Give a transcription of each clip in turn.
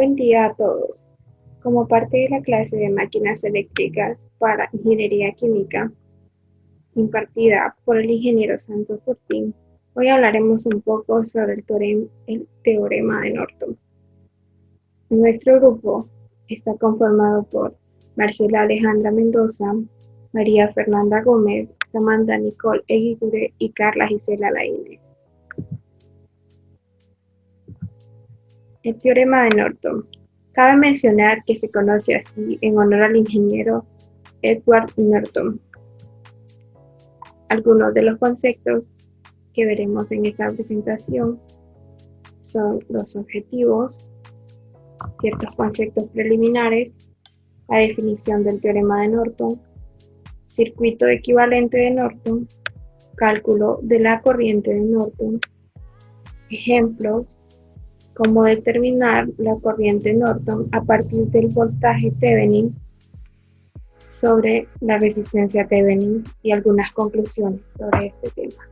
Buen día a todos. Como parte de la clase de máquinas eléctricas para ingeniería química, impartida por el ingeniero Santos Fortín, hoy hablaremos un poco sobre el teorema de Norton. Nuestro grupo está conformado por Marcela Alejandra Mendoza, María Fernanda Gómez, Samantha Nicole Eguigure y Carla Gisela Laínez. El teorema de Norton. Cabe mencionar que se conoce así en honor al ingeniero Edward Norton. Algunos de los conceptos que veremos en esta presentación son los objetivos, ciertos conceptos preliminares, la definición del teorema de Norton, circuito equivalente de Norton, cálculo de la corriente de Norton, ejemplos, cómo determinar la corriente Norton a partir del voltaje Thevenin sobre la resistencia Thevenin y algunas conclusiones sobre este tema.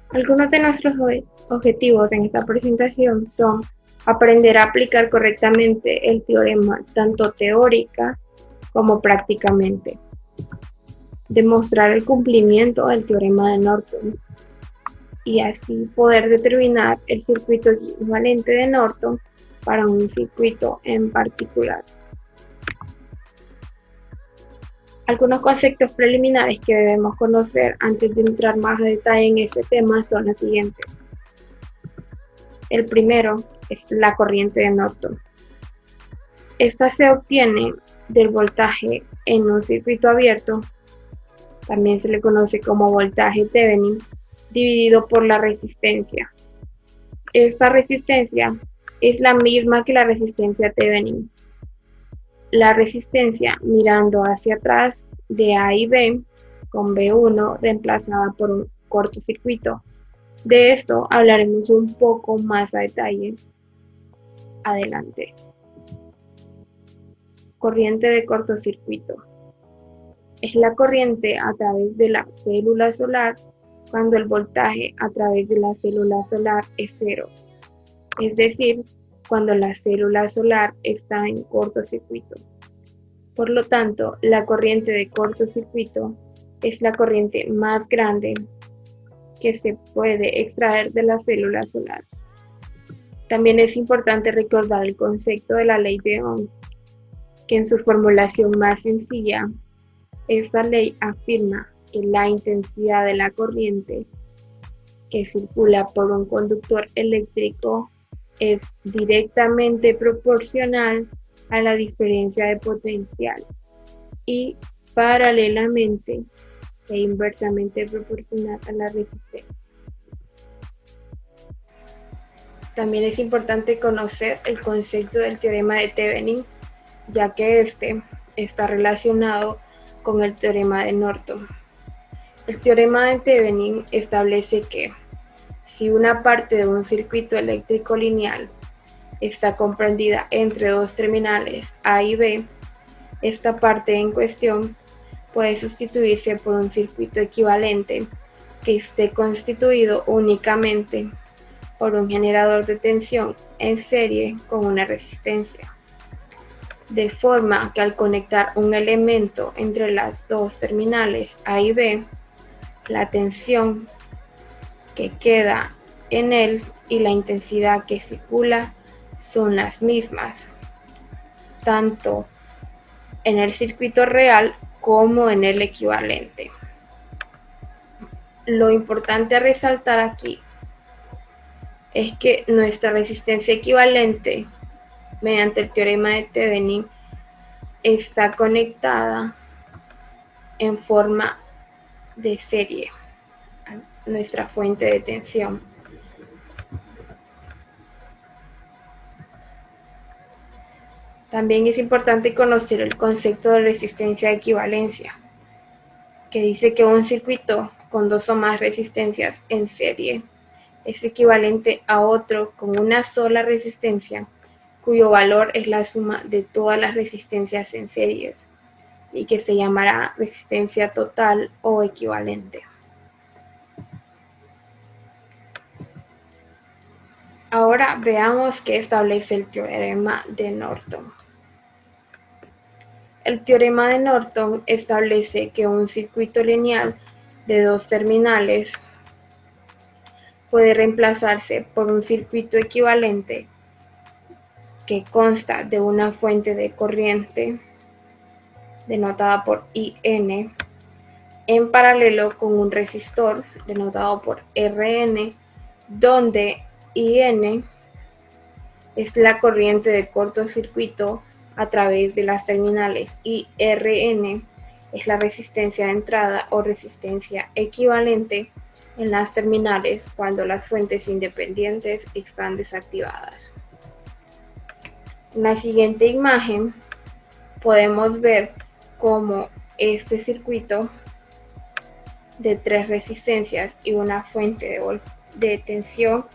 Algunos de nuestros objetivos en esta presentación son aprender a aplicar correctamente el teorema tanto teórica como prácticamente, demostrar el cumplimiento del teorema de Norton y así poder determinar el circuito equivalente de Norton para un circuito en particular. Algunos conceptos preliminares que debemos conocer antes de entrar más a detalle en este tema son los siguientes. El primero es la corriente de Norton. Esta se obtiene del voltaje en un circuito abierto, también se le conoce como voltaje Thevenin, dividido por la resistencia. Esta resistencia es la misma que la resistencia Thevenin. La resistencia mirando hacia atrás de A y B, con B1 reemplazada por un cortocircuito. De esto hablaremos un poco más a detalle adelante. Corriente de cortocircuito. Es la corriente a través de la célula solar cuando el voltaje a través de la célula solar es cero. Es decir, cuando la célula solar está en cortocircuito. Por lo tanto, la corriente de cortocircuito es la corriente más grande que se puede extraer de la célula solar. También es importante recordar el concepto de la ley de Ohm, que en su formulación más sencilla, esta ley afirma que la intensidad de la corriente que circula por un conductor eléctrico es directamente proporcional a la diferencia de potencial y paralelamente e inversamente proporcional a la resistencia. También es importante conocer el concepto del teorema de Thevenin, ya que este está relacionado con el teorema de Norton. El teorema de Thevenin establece que si una parte de un circuito eléctrico lineal está comprendida entre dos terminales A y B, esta parte en cuestión puede sustituirse por un circuito equivalente que esté constituido únicamente por un generador de tensión en serie con una resistencia. De forma que al conectar un elemento entre las dos terminales A y B, la tensión que queda en él y la intensidad que circula son las mismas, tanto en el circuito real como en el equivalente. Lo importante a resaltar aquí es que nuestra resistencia equivalente, mediante el teorema de Thevenin, está conectada en forma de serie a nuestra fuente de tensión. También es importante conocer el concepto de resistencia de equivalencia, que dice que un circuito con dos o más resistencias en serie es equivalente a otro con una sola resistencia cuyo valor es la suma de todas las resistencias en series y que se llamará resistencia total o equivalente. Ahora veamos qué establece el teorema de Norton. El teorema de Norton establece que un circuito lineal de dos terminales puede reemplazarse por un circuito equivalente que consta de una fuente de corriente denotada por IN en paralelo con un resistor denotado por RN, donde IN es la corriente de cortocircuito a través de las terminales y RN es la resistencia de entrada o resistencia equivalente en las terminales cuando las fuentes independientes están desactivadas. En la siguiente imagen podemos ver cómo este circuito de tres resistencias y una fuente de tensión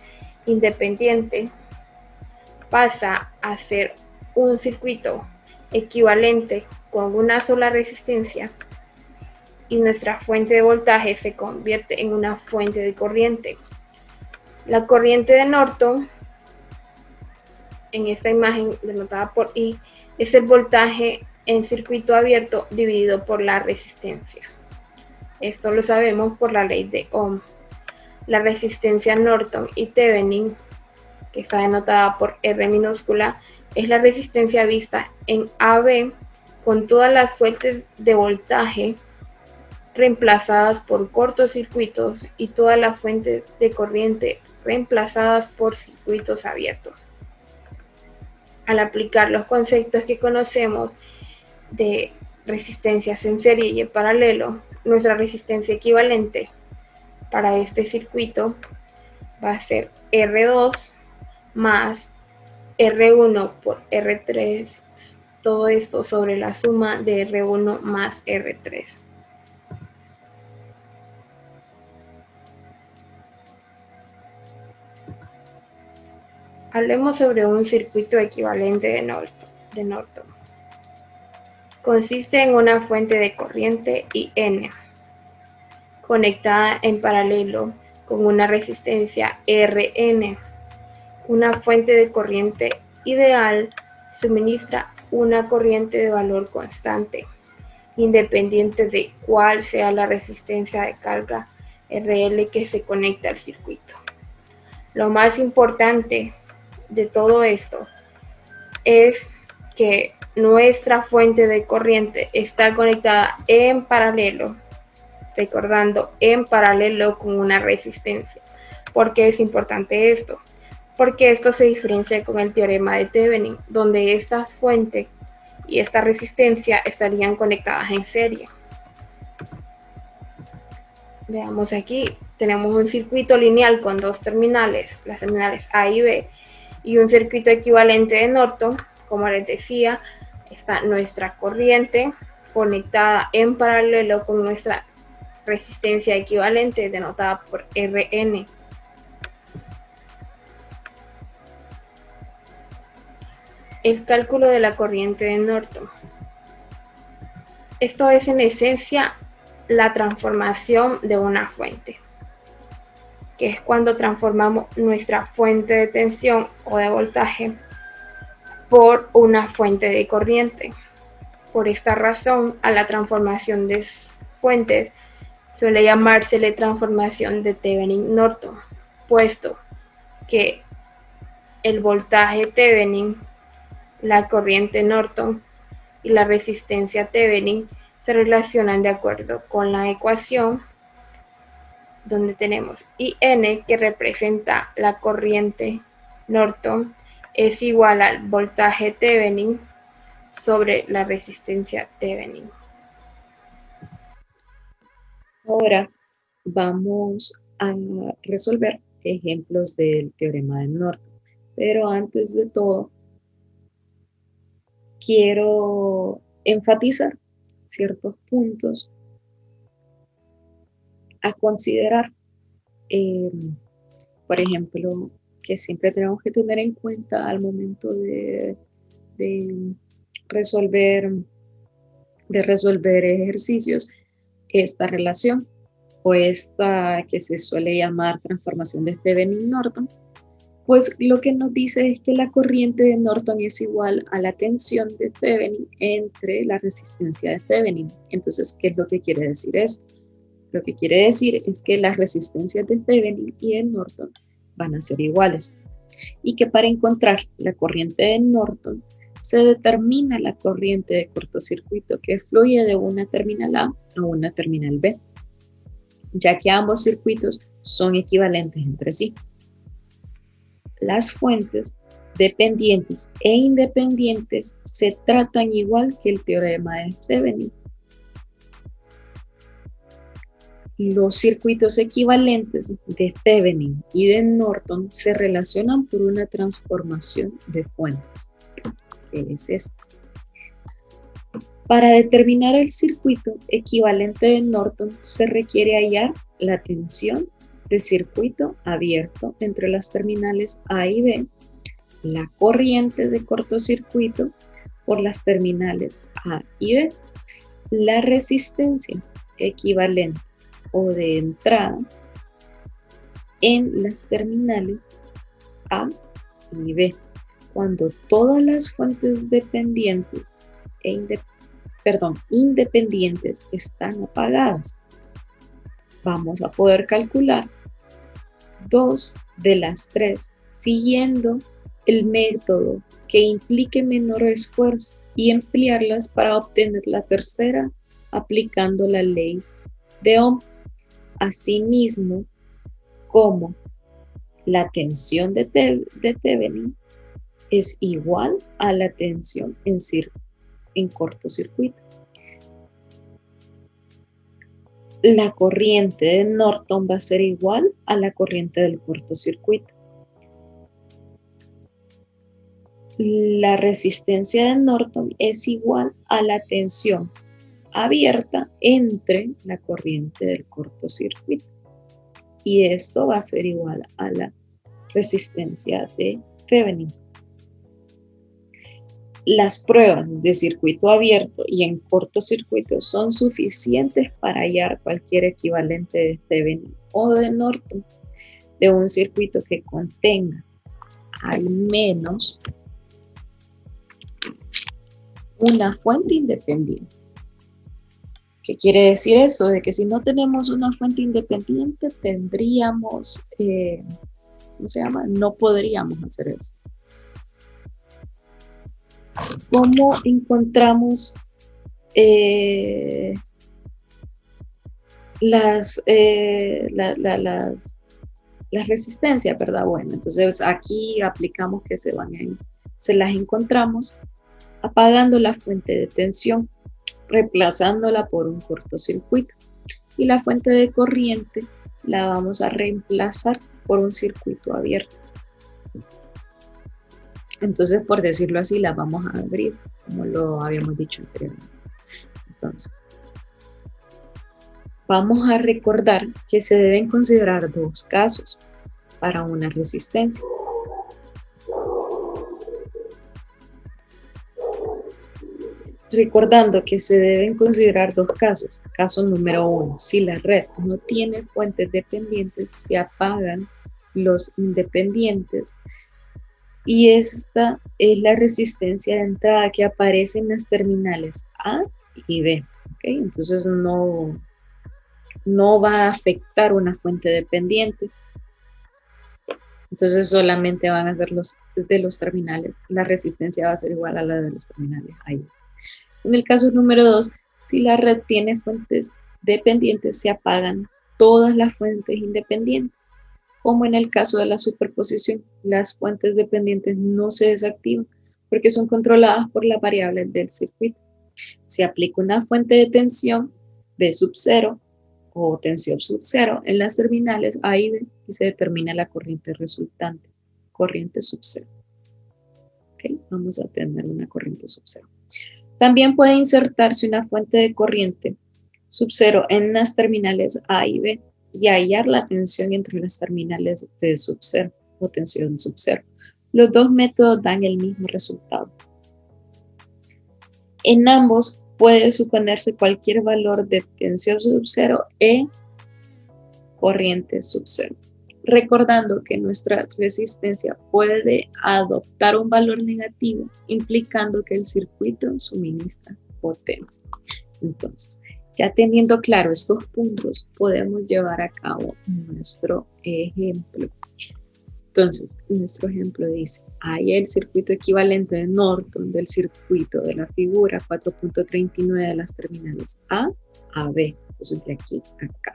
independiente pasa a ser un circuito equivalente con una sola resistencia y nuestra fuente de voltaje se convierte en una fuente de corriente. La corriente de Norton, en esta imagen denotada por I, es el voltaje en circuito abierto dividido por la resistencia. Esto lo sabemos por la ley de Ohm. La resistencia Norton y Thevenin, que está denotada por R minúscula, es la resistencia vista en AB con todas las fuentes de voltaje reemplazadas por cortocircuitos y todas las fuentes de corriente reemplazadas por circuitos abiertos. Al aplicar los conceptos que conocemos de resistencias en serie y en paralelo, nuestra resistencia equivalente para este circuito va a ser R2 más R1 por R3, todo esto sobre la suma de R1 más R3. Hablemos sobre un circuito equivalente de Norton. Consiste en una fuente de corriente IN conectada en paralelo con una resistencia RN. Una fuente de corriente ideal suministra una corriente de valor constante, independiente de cuál sea la resistencia de carga RL que se conecta al circuito. Lo más importante de todo esto es que nuestra fuente de corriente está conectada en paralelo, recordando, en paralelo con una resistencia. ¿Por qué es importante esto? Porque esto se diferencia con el teorema de Thevenin, donde esta fuente y esta resistencia estarían conectadas en serie. Veamos aquí, tenemos un circuito lineal con dos terminales, las terminales A y B, y un circuito equivalente de Norton. Como les decía, está nuestra corriente conectada en paralelo con nuestra resistencia equivalente denotada por Rn. El cálculo de la corriente de Norton. Esto es en esencia la transformación de una fuente, que es cuando transformamos nuestra fuente de tensión o de voltaje por una fuente de corriente. Por esta razón, a la transformación de fuentes suele llamársele transformación de Thevenin-Norton, puesto que el voltaje Thevenin, la corriente Norton y la resistencia Thevenin se relacionan de acuerdo con la ecuación donde tenemos IN, que representa la corriente Norton, es igual al voltaje Thevenin sobre la resistencia Thevenin. Ahora vamos a resolver ejemplos del teorema de Norton, pero antes de todo quiero enfatizar ciertos puntos a considerar. Por ejemplo, que siempre tenemos que tener en cuenta al momento de resolver, ejercicios, esta relación o esta que se suele llamar transformación de Thevenin-Norton, pues lo que nos dice es que la corriente de Norton es igual a la tensión de Thevenin entre la resistencia de Thevenin. Entonces, ¿qué es lo que quiere decir esto? Lo que quiere decir es que las resistencias de Thevenin y de Norton van a ser iguales y que para encontrar la corriente de Norton se determina la corriente de cortocircuito que fluye de una terminal A a una terminal B, ya que ambos circuitos son equivalentes entre sí. Las fuentes dependientes e independientes se tratan igual que el teorema de Thevenin. Los circuitos equivalentes de Thevenin y de Norton se relacionan por una transformación de fuentes, que es esta. Para determinar el circuito equivalente de Norton se requiere hallar la tensión de circuito abierto entre las terminales A y B, la corriente de cortocircuito por las terminales A y B, la resistencia equivalente o de entrada en las terminales A y B, cuando todas las fuentes dependientes independientes están apagadas. Vamos a poder calcular 2 de las 3 siguiendo el método que implique menor esfuerzo y emplearlas para obtener la tercera aplicando la ley de Ohm. Asimismo, como la tensión de Thevenin es igual a la tensión en cortocircuito. La corriente de Norton va a ser igual a la corriente del cortocircuito. La resistencia de Norton es igual a la tensión abierta entre la corriente del cortocircuito. Y esto va a ser igual a la resistencia de Thevenin. Las pruebas de circuito abierto y en cortocircuito son suficientes para hallar cualquier equivalente de Thevenin o de Norton de un circuito que contenga al menos una fuente independiente. ¿Qué quiere decir eso? De que si no tenemos una fuente independiente, tendríamos, no podríamos hacer eso. ¿Cómo encontramos las resistencias, verdad? Bueno, entonces aquí aplicamos que se las encontramos apagando la fuente de tensión, reemplazándola por un cortocircuito, y la fuente de corriente la vamos a reemplazar por un circuito abierto. Entonces, por decirlo así, la vamos a abrir, como lo habíamos dicho anteriormente. Entonces, vamos a recordar que se deben considerar dos casos para una resistencia. Recordando que se deben considerar dos casos. Caso número 1, si la red no tiene fuentes dependientes, se apagan los independientes. Y esta es la resistencia de entrada que aparece en las terminales A y B. ¿Okay? Entonces no va a afectar una fuente dependiente. Entonces solamente van a ser de los terminales. La resistencia va a ser igual a la de los terminales A y B. En el caso número 2, si la red tiene fuentes dependientes, se apagan todas las fuentes independientes. Como en el caso de la superposición, las fuentes dependientes no se desactivan porque son controladas por las variables del circuito. Se aplica una fuente de tensión B sub 0 o tensión sub 0 en las terminales A y B y se determina la corriente resultante, corriente sub 0. ¿Okay? Vamos a tener una corriente sub 0. También puede insertarse una fuente de corriente sub 0 en las terminales A y B y hallar la tensión entre las terminales B sub 0 o tensión sub cero. Los dos métodos dan el mismo resultado. En ambos puede suponerse cualquier valor de tensión sub cero e corriente sub cero. Recordando que nuestra resistencia puede adoptar un valor negativo, implicando que el circuito suministra potencia. Entonces, ya teniendo claro estos puntos, podemos llevar a cabo nuestro ejemplo. Entonces, nuestro ejemplo dice, hay el circuito equivalente de Norton del circuito de la figura 4.39 de las terminales A a B. Entonces, de aquí a acá.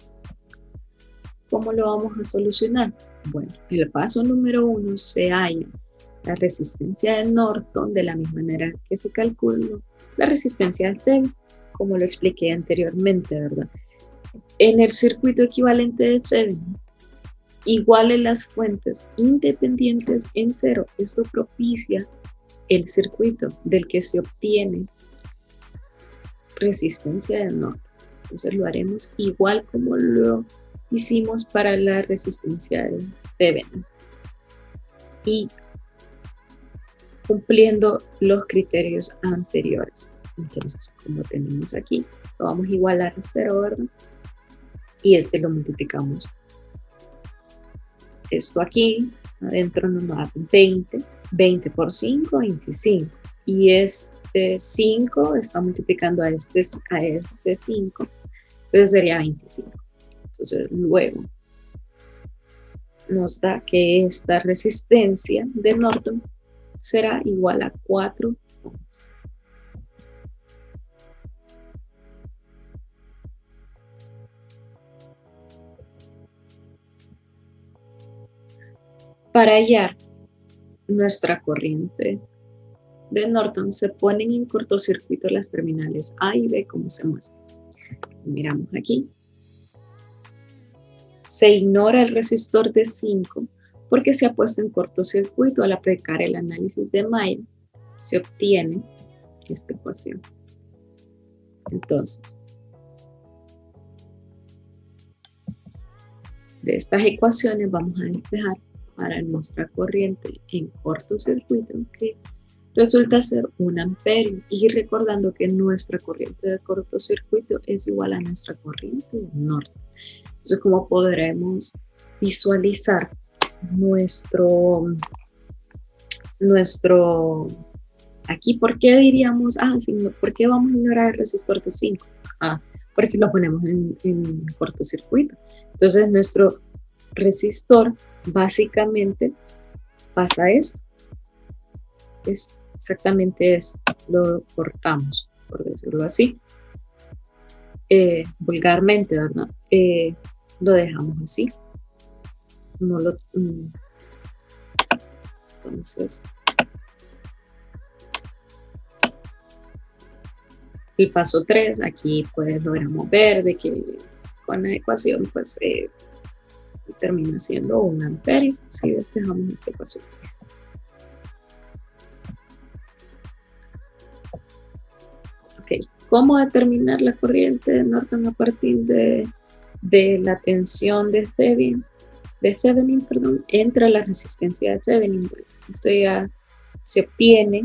¿Cómo lo vamos a solucionar? Bueno, el paso número 1 se halla la resistencia de Norton de la misma manera que se calculó la resistencia de Thevenin, como lo expliqué anteriormente, ¿verdad? En el circuito equivalente de Thevenin, igualen las fuentes independientes en cero. Esto propicia el circuito del que se obtiene resistencia de Norton. Entonces lo haremos igual como lo hicimos para la resistencia de Thevenin. Y cumpliendo los criterios anteriores. Entonces, como tenemos aquí, lo vamos a igualar a 0, ¿verdad? Y este lo multiplicamos. Esto aquí, adentro nos da 20. 20 por 5, 25. Y este 5 está multiplicando a este 5. Entonces sería 25. Entonces, luego nos da que esta resistencia de Norton será igual a 4 ohms. Para hallar nuestra corriente de Norton, se ponen en cortocircuito las terminales A y B, como se muestra. Miramos aquí. Se ignora el resistor de 5 porque se ha puesto en cortocircuito. Al aplicar el análisis de Mayer, se obtiene esta ecuación. Entonces, de estas ecuaciones vamos a despejar para nuestra corriente en cortocircuito, que resulta ser 1 amperio. Y recordando que nuestra corriente de cortocircuito es igual a nuestra corriente de Norton. Entonces, ¿cómo podremos visualizar nuestro aquí? ¿Por qué diríamos, por qué vamos a ignorar el resistor de 5? Porque lo ponemos en cortocircuito. Entonces, nuestro resistor básicamente pasa esto. Exactamente esto. Lo cortamos, por decirlo así. Vulgarmente, ¿verdad? Lo dejamos así. No lo... Entonces, el paso 3, aquí pues logramos ver de que con la ecuación pues termina siendo 1 amperio si despejamos esta ecuación. Ok, ¿cómo determinar la corriente de Norton a partir de la tensión de Thevenin, entre la resistencia de Thevenin? Bueno, esto ya se obtiene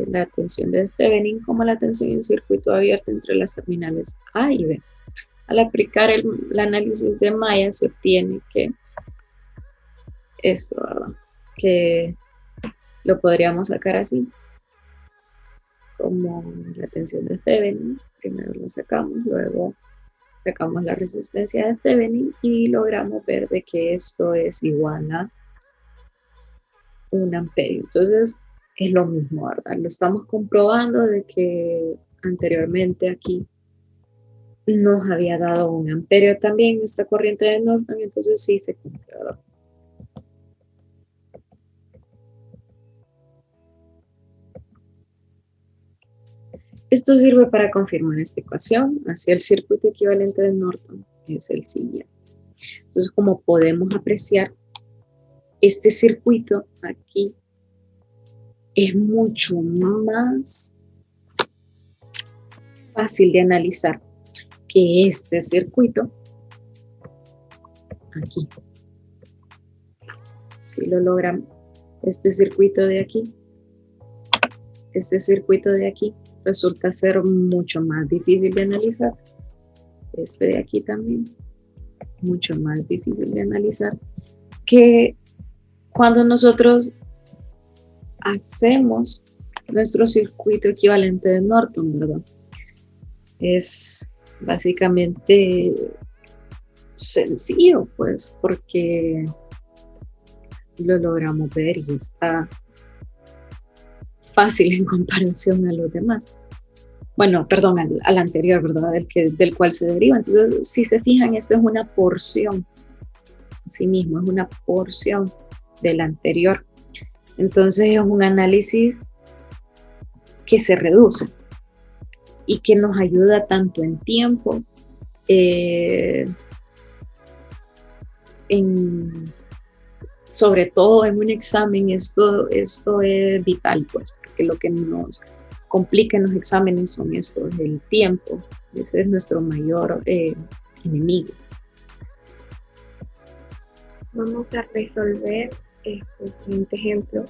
la tensión de Thevenin como la tensión en circuito abierto entre las terminales A y B. Al aplicar el análisis de Mayer se obtiene que esto, ¿verdad? Que lo podríamos sacar así, como la tensión de Thevenin. Primero lo sacamos, luego sacamos la resistencia de Thevenin y logramos ver de que esto es igual a 1 amperio. Entonces es lo mismo, ¿verdad? Lo estamos comprobando de que anteriormente aquí nos había dado 1 amperio también esta corriente de Norton, entonces sí se cumple, ¿verdad? Esto sirve para confirmar esta ecuación. Así el circuito equivalente de Norton es el siguiente. Entonces, como podemos apreciar, este circuito aquí es mucho más fácil de analizar que este circuito aquí. si lo logramos. Este circuito de aquí resulta ser mucho más difícil de analizar. Este de aquí también, mucho más difícil de analizar que cuando nosotros hacemos nuestro circuito equivalente de Norton, ¿verdad? Es básicamente sencillo, pues, porque lo logramos ver y está fácil en comparación a los demás. Bueno, perdón, al anterior, ¿verdad? Del cual se deriva. Entonces, si se fijan, esta es una porción, sí mismo, es una porción del anterior. Entonces, es un análisis que se reduce y que nos ayuda tanto en tiempo, sobre todo en un examen, esto es vital, pues, porque lo que nos complica en los exámenes son estos, el tiempo. Ese es nuestro mayor enemigo. Vamos a resolver este siguiente ejemplo,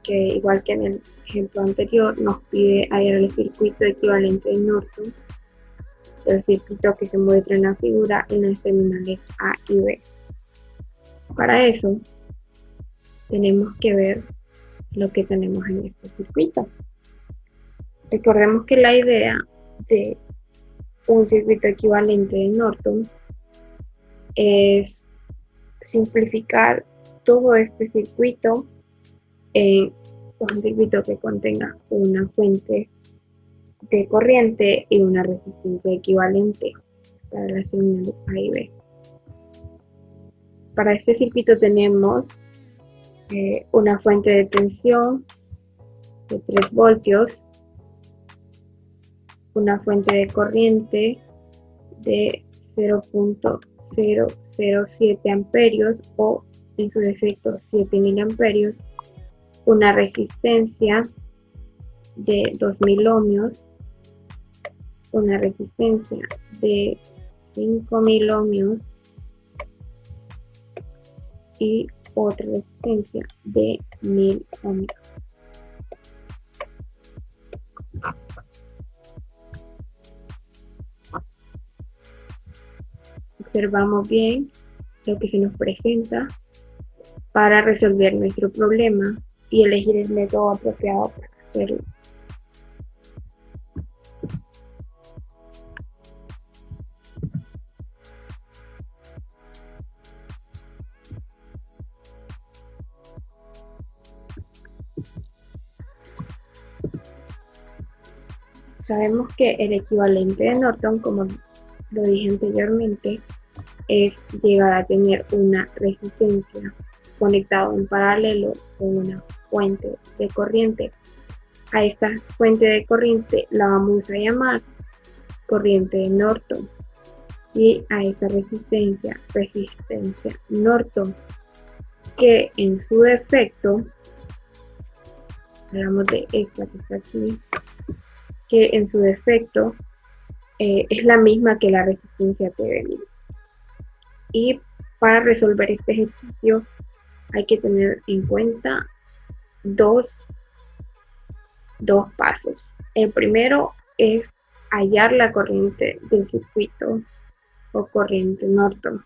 que igual que en el ejemplo anterior, nos pide hallar el circuito equivalente de Norton, el circuito que se muestra en la figura en las terminales A y B. Para eso, tenemos que ver lo que tenemos en este circuito. Recordemos que la idea de un circuito equivalente de Norton es simplificar todo este circuito en un circuito que contenga una fuente de corriente y una resistencia equivalente para las terminales A y B. Para este circuito tenemos una fuente de tensión de 3 voltios, una fuente de corriente de 0.007 amperios o en su defecto 7000 amperios, una resistencia de 2000 ohmios, una resistencia de 5000 ohmios y otra resistencia de 1000 ohmios. Observamos bien lo que se nos presenta para resolver nuestro problema y elegir el método apropiado para hacerlo. Sabemos que el equivalente de Norton, como lo dije anteriormente, es llegar a tener una resistencia conectada en paralelo con una fuente de corriente. A esta fuente de corriente la vamos a llamar corriente de Norton y a esta resistencia Norton, que en su defecto, hablamos de esta que está aquí, que en su defecto es la misma que la resistencia Thevenin. Y para resolver este ejercicio hay que tener en cuenta dos pasos. El primero es hallar la corriente del circuito o corriente Norton.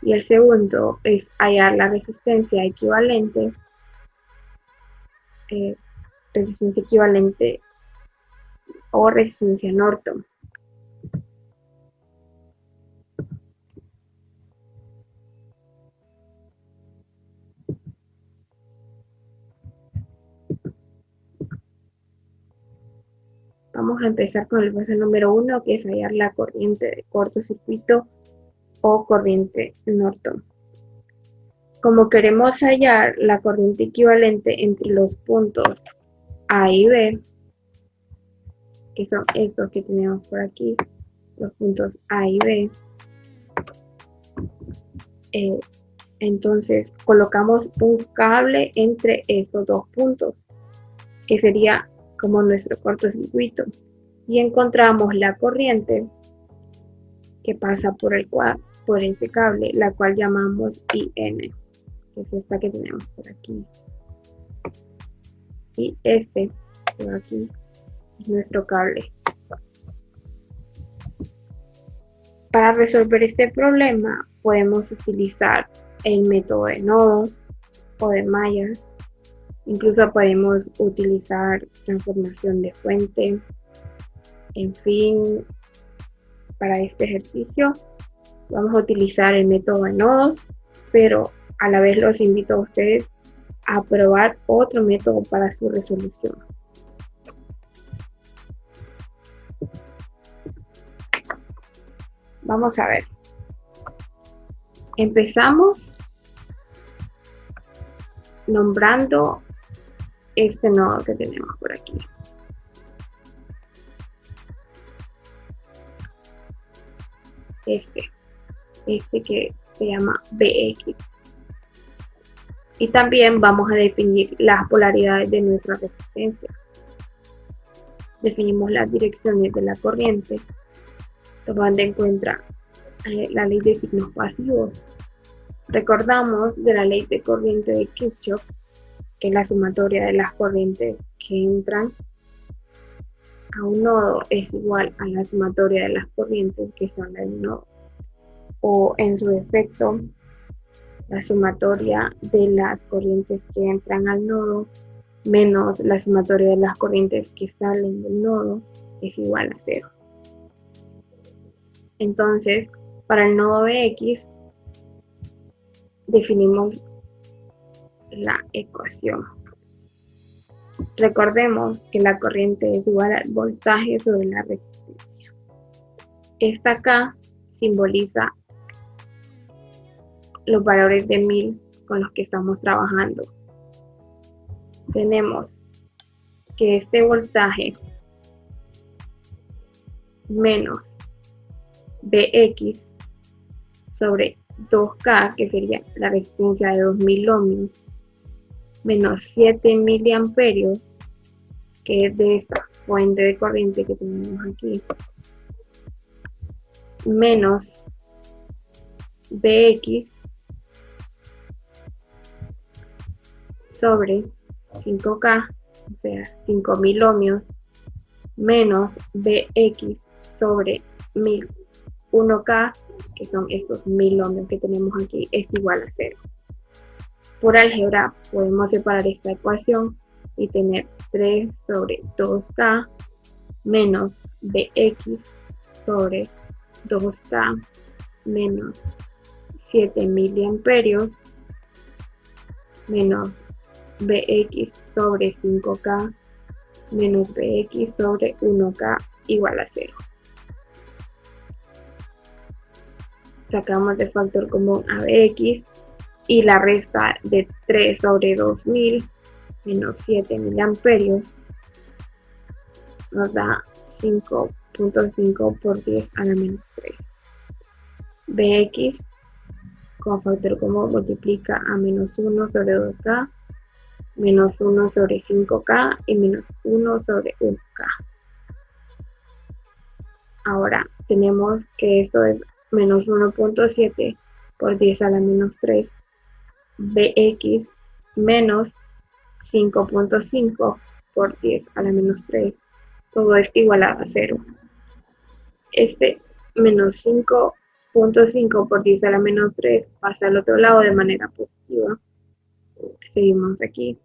Y el segundo es hallar la resistencia equivalente o resistencia Norton. Vamos a empezar con el paso número 1, que es hallar la corriente de cortocircuito o corriente Norton. Como queremos hallar la corriente equivalente entre los puntos A y B, que son estos que tenemos por aquí, los puntos A y B, entonces colocamos un cable entre estos dos puntos, que sería como nuestro cortocircuito, y encontramos la corriente que pasa por ese cable, la cual llamamos IN. que es esta que tenemos por aquí. Y este por aquí es nuestro cable. Para resolver este problema podemos utilizar el método de nodos o de mallas. Incluso podemos utilizar transformación de fuente. En fin, para este ejercicio vamos a utilizar el método de nodos, pero a la vez los invito a ustedes a probar otro método para su resolución. Vamos a ver. Empezamos nombrando este nodo que tenemos por aquí. Este que se llama BX. Y también vamos a definir las polaridades de nuestra resistencia. Definimos las direcciones de la corriente, tomando en cuenta la ley de signos pasivos. Recordamos de la ley de corriente de Kirchhoff, que es la sumatoria de las corrientes que entran a un nodo es igual a la sumatoria de las corrientes que son del nodo, o en su defecto, la sumatoria de las corrientes que entran al nodo menos la sumatoria de las corrientes que salen del nodo es igual a 0. Entonces, para el nodo Bx, definimos la ecuación. Recordemos que la corriente es igual al voltaje sobre la resistencia. Esta acá simboliza los valores de 1000 con los que estamos trabajando. Tenemos que este voltaje menos Bx sobre 2K, que sería la resistencia de 2000 ohmios, menos 7 miliamperios, que es de esta fuente de corriente que tenemos aquí, menos Bx sobre 5K, o sea, 5000 ohmios, menos Bx sobre 1001K, que son estos 1000 ohmios que tenemos aquí, es igual a 0. Por álgebra podemos separar esta ecuación y tener 3 sobre 2K menos Bx sobre 2K menos 7 miliamperios menos Bx sobre 5K menos Bx sobre 1K igual a 0. Sacamos de factor común a Bx y la resta de 3 sobre 2000 menos 7 miliamperios nos da 5.5 por 10 a la menos 3. Bx con factor común multiplica a menos 1 sobre 2K, menos 1 sobre 5K y menos 1 sobre 1K. Ahora tenemos que esto es menos 1.7 por 10 a la menos 3. Bx menos 5.5 por 10 a la menos 3. Todo esto igual a 0. Este menos 5.5 por 10 a la menos 3 pasa al otro lado de manera positiva. Seguimos aquí.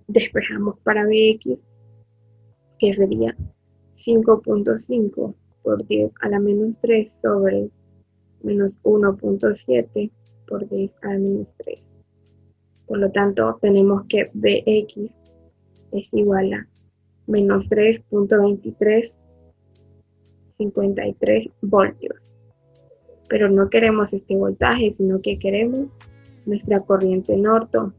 Despejamos para Bx, que sería 5.5 por 10 a la menos 3 sobre menos 1.7 por 10 a la menos 3. Por lo tanto, tenemos que Bx es igual a menos 3.2353 voltios. Pero no queremos este voltaje, sino que queremos nuestra corriente Norton.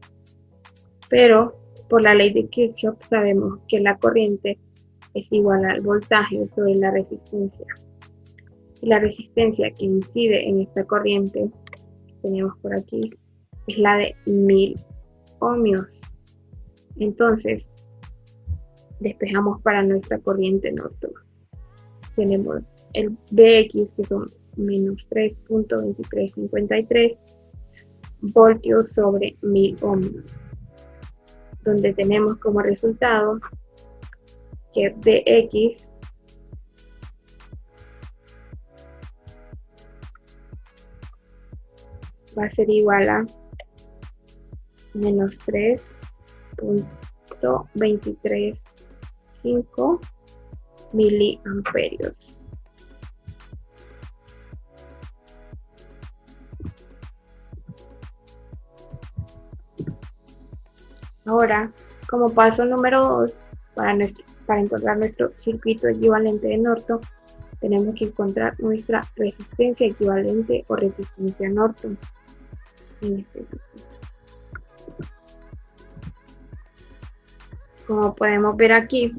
Pero por la ley de Kirchhoff sabemos que la corriente es igual al voltaje sobre la resistencia. Y la resistencia que incide en esta corriente que tenemos por aquí es la de 1000 ohmios. Entonces, despejamos para nuestra corriente Norton. Tenemos el Bx, que son menos 3.2353 voltios sobre 1000 ohmios, donde tenemos como resultado que Vx va a ser igual a menos 3.235 miliamperios. Ahora, como paso número 2, para encontrar nuestro circuito equivalente de Norton, tenemos que encontrar nuestra resistencia equivalente o resistencia Norton. Como podemos ver aquí,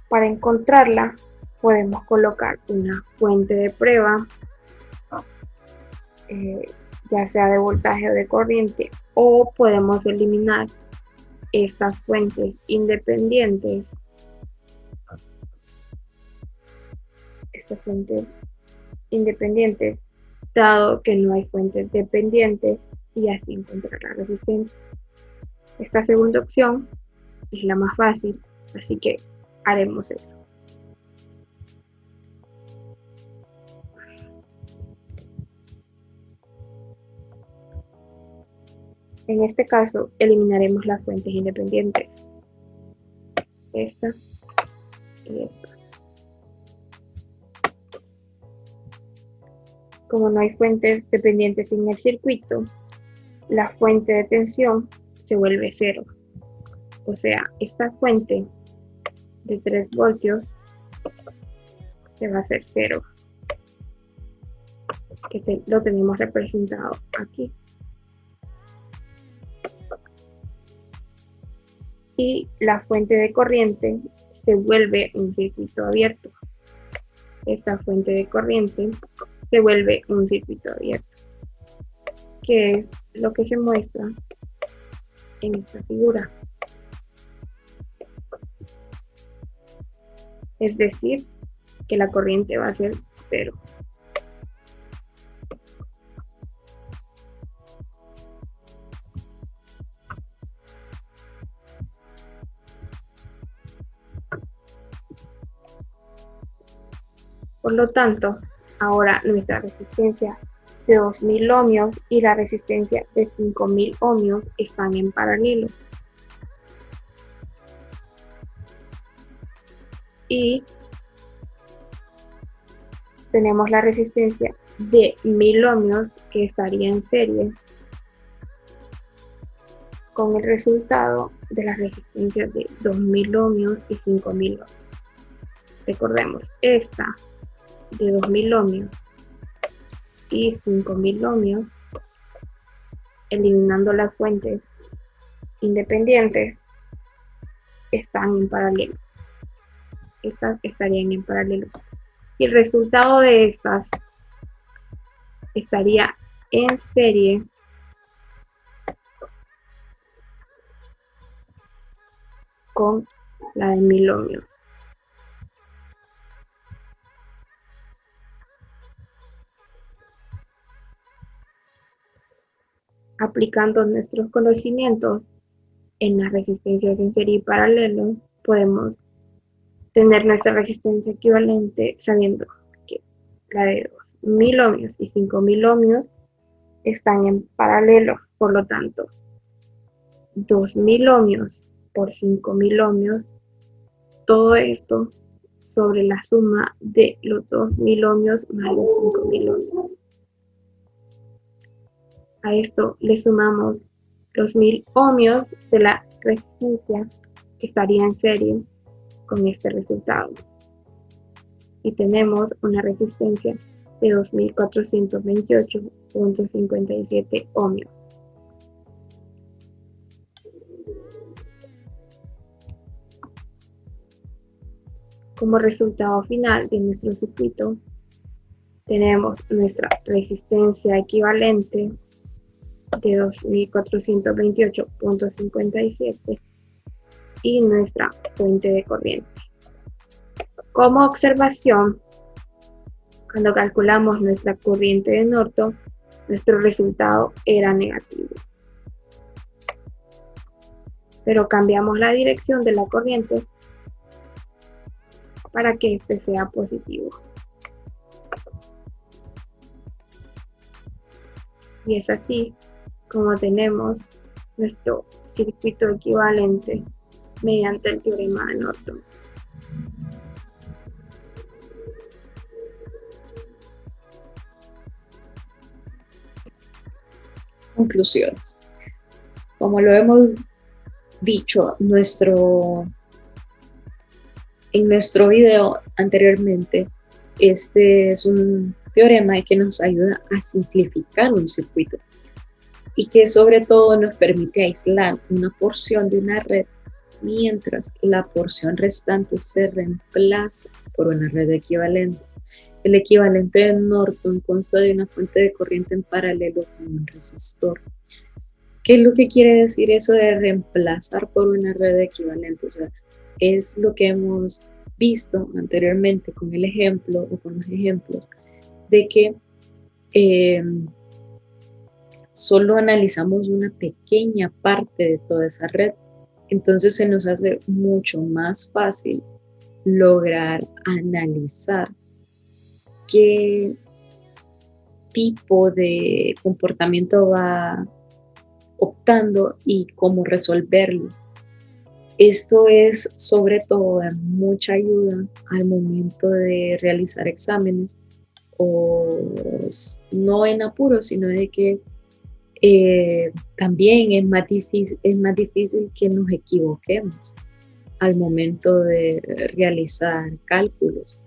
para encontrarla podemos colocar una fuente de prueba, ya sea de voltaje o de corriente, o podemos eliminar estas fuentes independientes. Dado que no hay fuentes dependientes, y así encontrar la resistencia. Esta segunda opción es la más fácil, así que haremos eso. En este caso, eliminaremos las fuentes independientes. Esta y esta. Como no hay fuentes dependientes en el circuito, la fuente de tensión se vuelve cero. O sea, esta fuente de 3 voltios se va a hacer cero. Que lo tenemos representado aquí. Y la fuente de corriente se vuelve un circuito abierto. Esta fuente de corriente se vuelve un circuito abierto, que es lo que se muestra en esta figura. Es decir, que la corriente va a ser cero. Por lo tanto, ahora nuestra resistencia de 2000 ohmios y la resistencia de 5000 ohmios están en paralelo. Y tenemos la resistencia de 1000 ohmios que estaría en serie con el resultado de las resistencias de 2000 ohmios y 5000 ohmios. Recordemos, esta de 2000 ohmios y 5000 ohmios, eliminando las fuentes independientes, están en paralelo. Estas estarían en paralelo. Y el resultado de estas estaría en serie con la de 1000 ohmios. Aplicando nuestros conocimientos en las resistencias en serie y paralelo, podemos tener nuestra resistencia equivalente sabiendo que la de 2000 ohmios y 5000 ohmios están en paralelo. Por lo tanto, 2000 ohmios por 5000 ohmios, todo esto sobre la suma de los 2000 ohmios más los 5000 ohmios. A esto le sumamos los 1000 ohmios de la resistencia que estaría en serie con este resultado. Y tenemos una resistencia de 2428.57 ohmios. Como resultado final de nuestro circuito, tenemos nuestra resistencia equivalente de 2428.57 y nuestra fuente de corriente. Como observación, cuando calculamos nuestra corriente de Norton, nuestro resultado era negativo. Pero cambiamos la dirección de la corriente para que este sea positivo. Y es así como tenemos nuestro circuito equivalente mediante el teorema de Norton. Conclusiones. Como lo hemos dicho en nuestro video anteriormente, este es un teorema que nos ayuda a simplificar un circuito y que sobre todo nos permite aislar una porción de una red mientras la porción restante se reemplaza por una red equivalente. El equivalente de Norton consta de una fuente de corriente en paralelo con un resistor. ¿Qué es lo que quiere decir eso de reemplazar por una red equivalente? O sea, es lo que hemos visto anteriormente con el ejemplo o con los ejemplos de que solo analizamos una pequeña parte de toda esa red. Entonces se nos hace mucho más fácil lograr analizar qué tipo de comportamiento va optando y cómo resolverlo. Esto es sobre todo de mucha ayuda al momento de realizar exámenes o no en apuros, sino de que también es más difícil que nos equivoquemos al momento de realizar cálculos,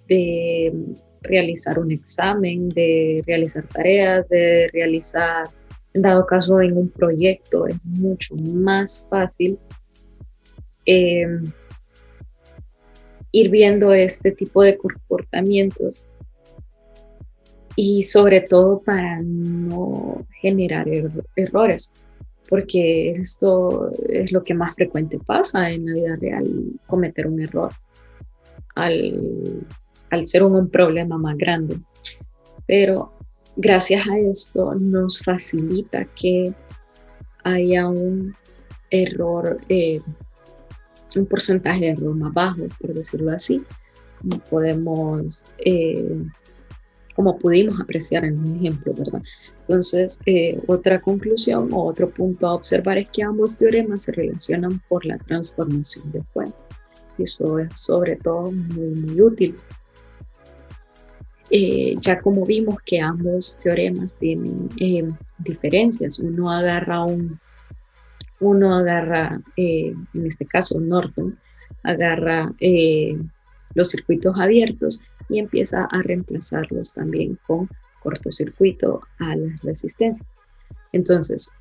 de realizar un examen, de realizar tareas, de realizar, en dado caso en un proyecto, es mucho más fácil ir viendo este tipo de comportamientos y sobre todo para no generar errores, porque esto es lo que más frecuente pasa en la vida real, cometer un error al ser un problema más grande. Pero gracias a esto nos facilita que haya un error, un porcentaje de error más bajo, por decirlo así. Podemos, como pudimos apreciar en un ejemplo, ¿verdad? Entonces, otra conclusión o otro punto a observar es que ambos teoremas se relacionan por la transformación de fuente. Y eso es sobre todo muy, muy útil. Ya como vimos que ambos teoremas tienen diferencias, uno agarra, en este caso Norton, agarra los circuitos abiertos y empieza a reemplazarlos también con cortocircuito a la resistencia. Entonces,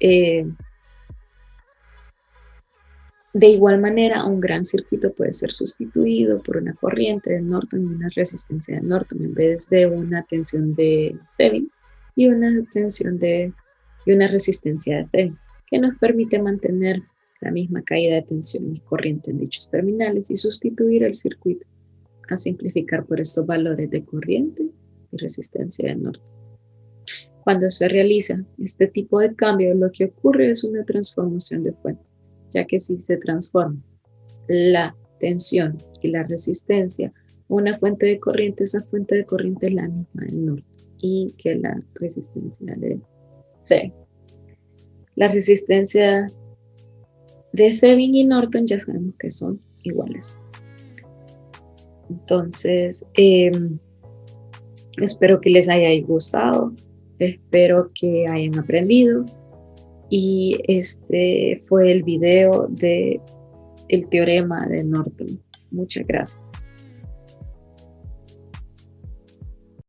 de igual manera, un gran circuito puede ser sustituido por una corriente de Norton y una resistencia de Norton en vez de una tensión de Thevenin y una resistencia de Thevenin, que nos permite mantener la misma caída de tensión y corriente en dichos terminales y sustituir el circuito a simplificar por estos valores de corriente y resistencia de Norton. Cuando se realiza este tipo de cambio, lo que ocurre es una transformación de fuente, ya que si se transforma la tensión y la resistencia a una fuente de corriente, esa fuente de corriente es la misma de Norton y que la resistencia de Thevenin. La resistencia de Thevenin y Norton ya sabemos que son iguales. Entonces, espero que les haya gustado, espero que hayan aprendido. Y este fue el video del teorema de Norton. Muchas gracias.